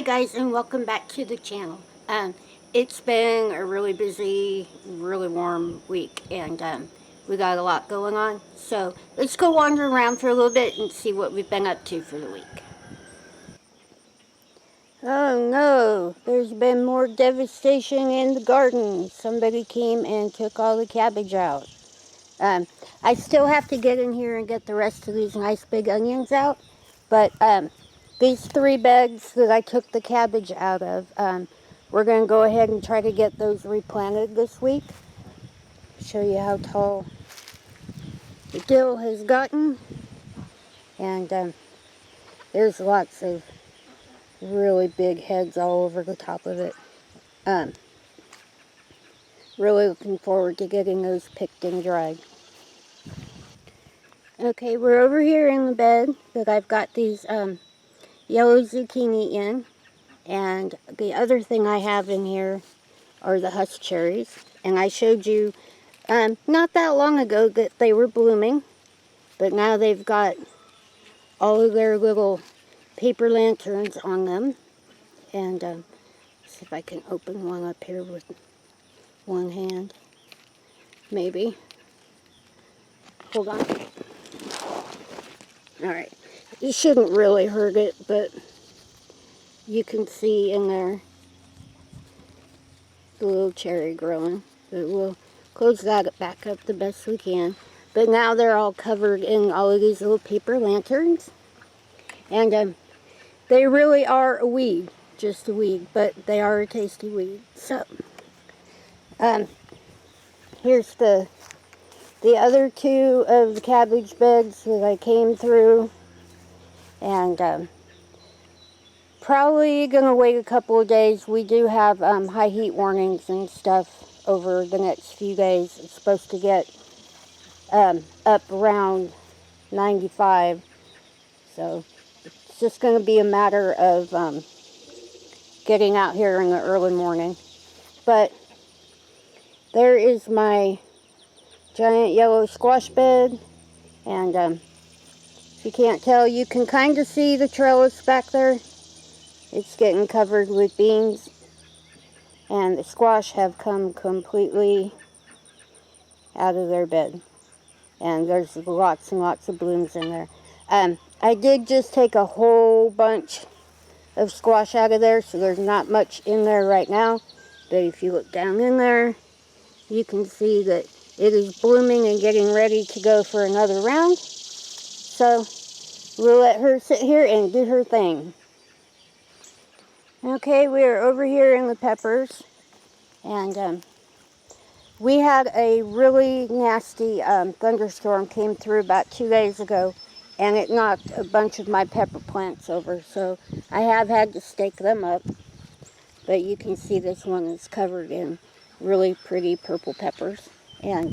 guys, and welcome back to the channel. It's been a really busy, really warm week, and we got a lot going on. So let's go wander around for a little bit and see what we've been up to for the week. Oh no, there's been more devastation in the garden. Somebody came and took all the cabbage out. I still have to get in here and get the rest of these nice big onions out, but these 3 beds that I took the cabbage out of, we're going to go ahead and try to get those replanted this week. Show you how tall the dill has gotten, and there's lots of really big heads all over the top of it. Really looking forward to getting those picked and dried. Okay, we're over here in the bed that I've got these yellow zucchini in, and the other thing I have in here are the Husk cherries. And I showed you not that long ago that they were blooming, but now they've got all of their little paper lanterns on them. And see if I can open one up here with one hand. Maybe. Hold on. Alright. You shouldn't really hurt it, but you can see in there the little cherry growing. But we'll close that back up the best we can. But now they're all covered in all of these little paper lanterns. And they really are a weed. Just a weed, but they are a tasty weed. So, here's the other 2 of the cabbage beds that I came through. And probably going to wait a couple of days. We do have high heat warnings and stuff over the next few days. It's supposed to get up around 95. So it's just going to be a matter of getting out here in the early morning. But there is my giant yellow squash bed. And if you can't tell, you can kind of see the trellis back there. It's getting covered with beans, and the squash have come completely out of their bed, and there's lots and lots of blooms in there. I did just take a whole bunch of squash out of there, so there's not much in there right now, but if you look down in there, you can see that it is blooming and getting ready to go for another round. So we'll let her sit here and do her thing. Okay, we are over here in the peppers, and we had a really nasty thunderstorm came through about 2 days ago, and it knocked a bunch of my pepper plants over, so I have had to stake them up. But you can see this one is covered in really pretty purple peppers, and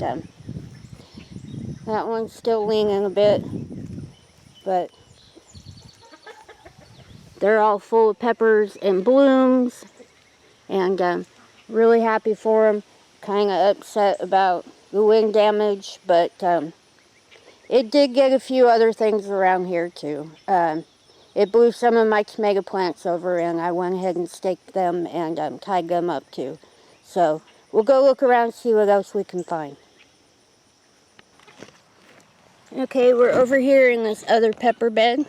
that one's still leaning a bit, but they're all full of peppers and blooms, and really happy for them. Kind of upset about the wind damage, but it did get a few other things around here too. It blew some of my tomato plants over, and I went ahead and staked them and tied them up too. So we'll go look around and see what else we can find. Okay, we're over here in this other pepper bed.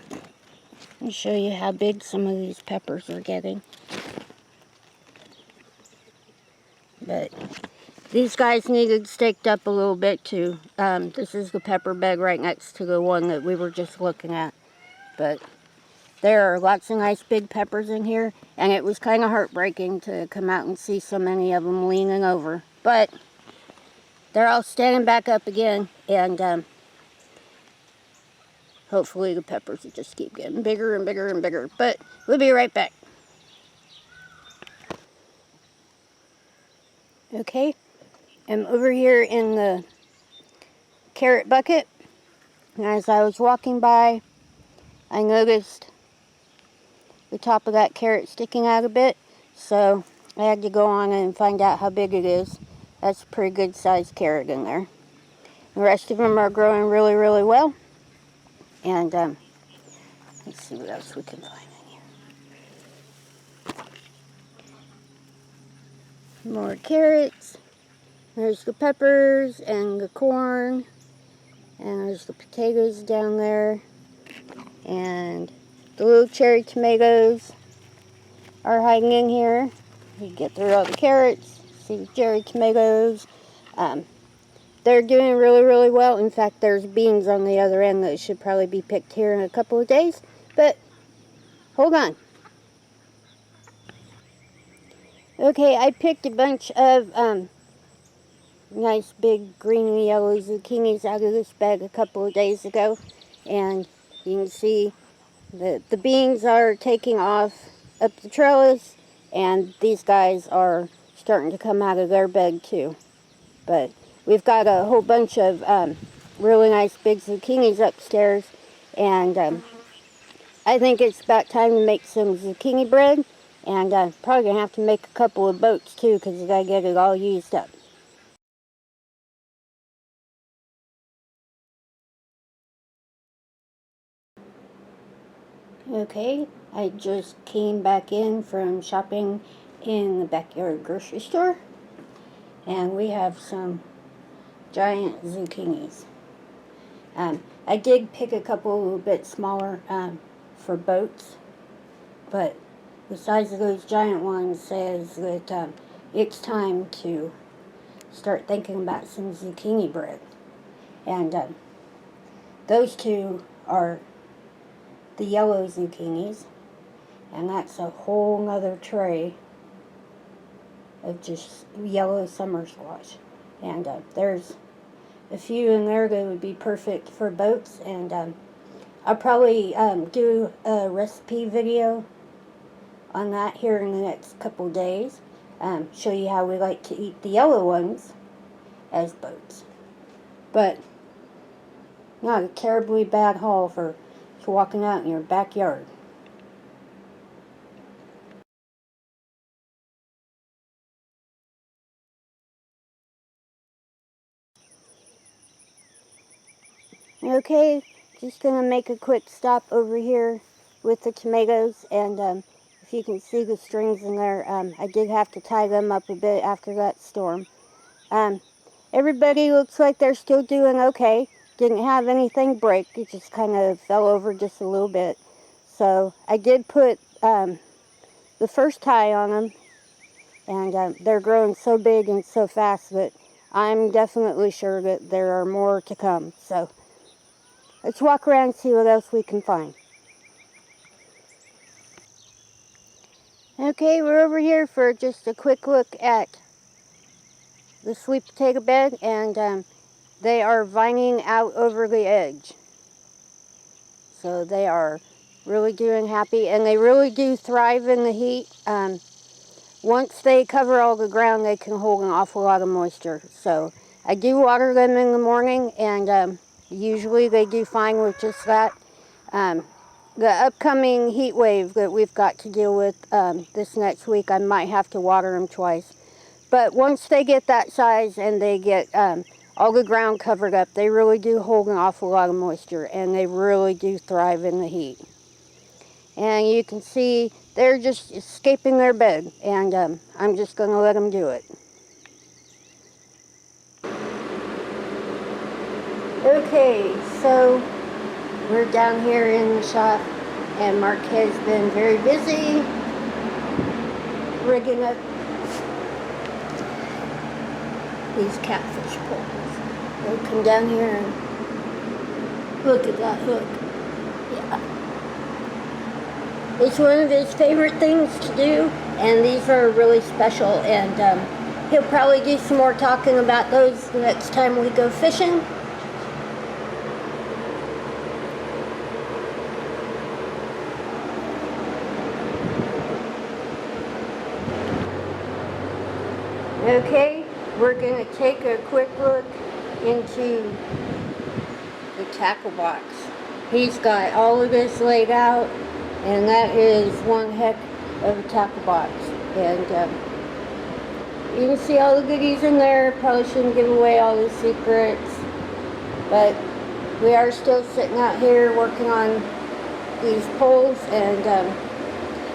Let me show you how big some of these peppers are getting. But these guys needed staked up a little bit too. This is the pepper bed right next to the one that we were just looking at. But there are lots of nice big peppers in here, and it was kind of heartbreaking to come out and see so many of them leaning over. But they're all standing back up again, and hopefully the peppers will just keep getting bigger and bigger and bigger. But we'll be right back. Okay, I'm over here in the carrot bucket, and as I was walking by, I noticed the top of that carrot sticking out a bit, so I had to go on and find out how big it is. That's a pretty good sized carrot in there. The rest of them are growing really, really well. And let's see what else we can find in here. More carrots. There's the peppers and the corn. And there's the potatoes down there. And the little cherry tomatoes are hiding in here. You get through all the carrots, see the cherry tomatoes. They're doing really, really well. In fact, there's beans on the other end that should probably be picked here in a couple of days. But, hold on. Okay, I picked a bunch of nice big green and yellow zucchinis out of this bag a couple of days ago. And you can see that the beans are taking off up the trellis. And these guys are starting to come out of their bed too. But we've got a whole bunch of really nice big zucchinis upstairs, and I think it's about time to make some zucchini bread, and probably going to have to make a couple of boats too, because you got to get it all used up. Okay, I just came back in from shopping in the backyard grocery store, and we have some giant zucchinis. I did pick a couple a little bit smaller for boats, but the size of those giant ones says that it's time to start thinking about some zucchini bread. And those two are the yellow zucchinis, and that's a whole nother tray of just yellow summer squash. And there's a few in there that would be perfect for boats, and I'll probably do a recipe video on that here in the next couple days. Show you how we like to eat the yellow ones as boats. But not a terribly bad haul for walking out in your backyard. Okay, just gonna make a quick stop over here with the tomatoes, and if you can see the strings in there, I did have to tie them up a bit after that storm. Everybody looks like they're still doing okay. Didn't have anything break, it just kind of fell over just a little bit. So I did put the first tie on them, and they're growing so big and so fast that I'm definitely sure that there are more to come. So let's walk around and see what else we can find. Okay, we're over here for just a quick look at the sweet potato bed, and they are vining out over the edge. So they are really doing happy, and they really do thrive in the heat. Once they cover all the ground, they can hold an awful lot of moisture. So I do water them in the morning, and usually they do fine with just that. The upcoming heat wave that we've got to deal with this next week, I might have to water them twice. But once they get that size and they get all the ground covered up, they really do hold an awful lot of moisture, and they really do thrive in the heat. And you can see they're just escaping their bed, and I'm just going to let them do it. Okay, so we're down here in the shop, and Mark has been very busy rigging up these catfish poles. We'll come down here and look at that hook. Yeah. It's one of his favorite things to do, and these are really special, and he'll probably do some more talking about those the next time we go fishing. Okay, we're going to take a quick look into the tackle box. He's got all of this laid out, and that is one heck of a tackle box. And you can see all the goodies in there. Probably shouldn't give away all the secrets, but we are still sitting out here working on these poles, and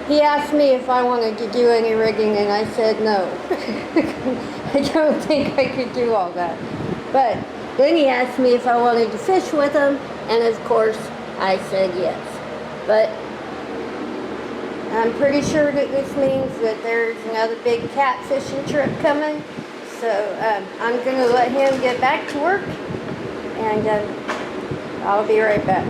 He asked me if I wanted to do any rigging, and I said no. I don't think I could do all that. But then he asked me if I wanted to fish with him, and of course I said yes. But I'm pretty sure that this means that there's another big catfishing trip coming. So I'm going to let him get back to work, and I'll be right back.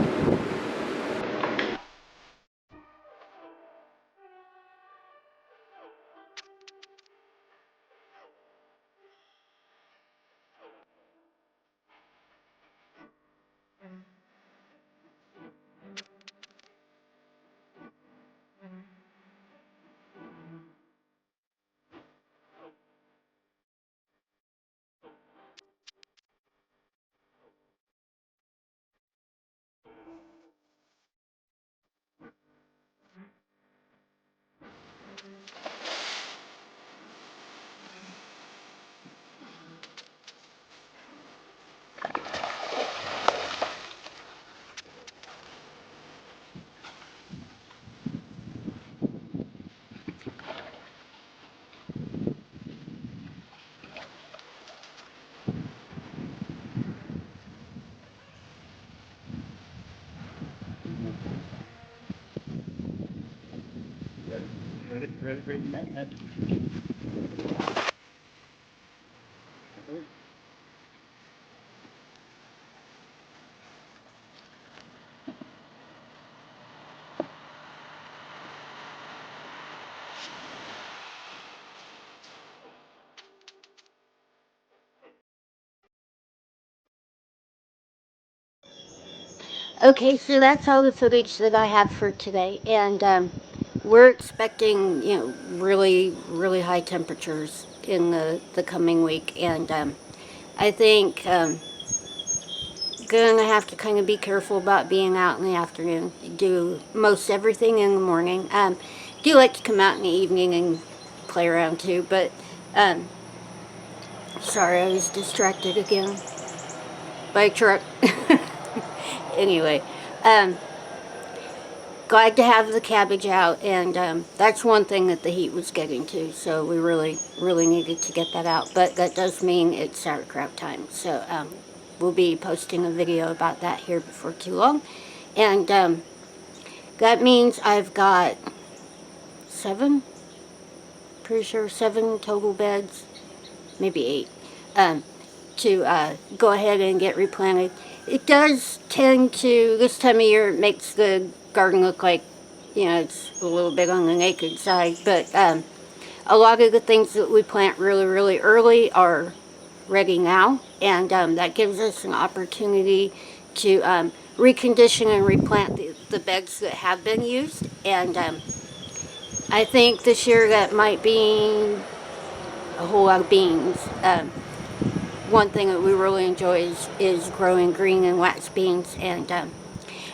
Ready. Okay, so that's all the footage that I have for today, and we're expecting, really, really high temperatures in the coming week, and I think gonna have to kind of be careful about being out in the afternoon. Do most everything in the morning. Do like to come out in the evening and play around too, but sorry, I was distracted again by a truck. Anyway, glad to have the cabbage out, and that's one thing that the heat was getting to, so we really, really needed to get that out. But that does mean it's sauerkraut time, so we'll be posting a video about that here before too long. And that means I've got 7, pretty sure 7 total beds, maybe 8, to go ahead and get replanted. It does tend to, this time of year, it makes the garden look like, it's a little bit on the naked side, but a lot of the things that we plant really, really early are ready now, and that gives us an opportunity to recondition and replant the beds that have been used. And I think this year that might be a whole lot of beans. One thing that we really enjoy is growing green and wax beans, and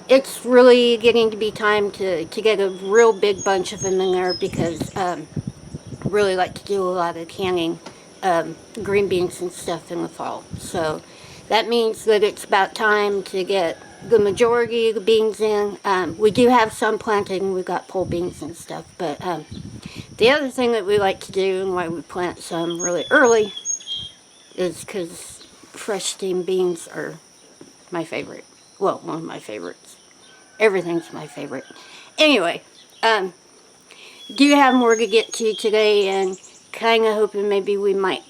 it's really getting to be time to get a real big bunch of them in there, because I really like to do a lot of canning green beans and stuff in the fall. So that means that it's about time to get the majority of the beans in. We do have some planted, and we've got pole beans and stuff, but the other thing that we like to do, and why we plant some really early, is because fresh steamed beans are my favorite. Well, one of my favorites. Everything's my favorite. Anyway, do have more to get to today, and kind of hoping maybe we might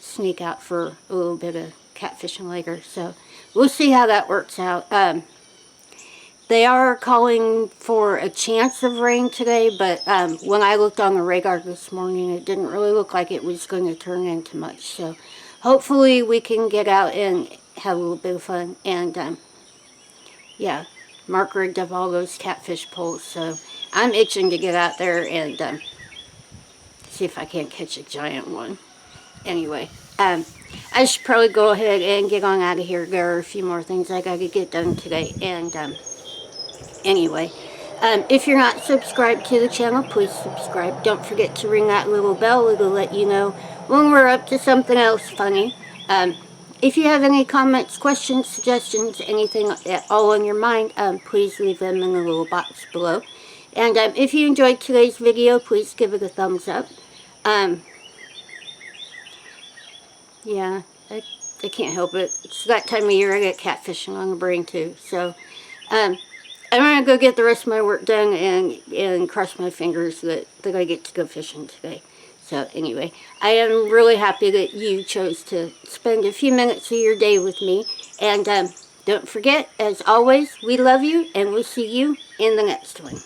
sneak out for a little bit of catfishing later. So we'll see how that works out. They are calling for a chance of rain today, but when I looked on the radar this morning, it didn't really look like it was going to turn into much. So hopefully we can get out and have a little bit of fun. And yeah, Mark rigged up all those catfish poles, so I'm itching to get out there and see if I can't catch a giant one. Anyway, I should probably go ahead and get on out of here. There are a few more things I got to get done today, and anyway, if you're not subscribed to the channel, please subscribe. Don't forget to ring that little bell. It'll let you know when we're up to something else funny. If you have any comments, questions, suggestions, anything at all on your mind, please leave them in the little box below. And if you enjoyed today's video, please give it a thumbs up. Yeah, I can't help it. It's that time of year I get catfishing on the brain too. So, I'm going to go get the rest of my work done and cross my fingers that I get to go fishing today. So anyway, I am really happy that you chose to spend a few minutes of your day with me. And don't forget, as always, we love you and we'll see you in the next one.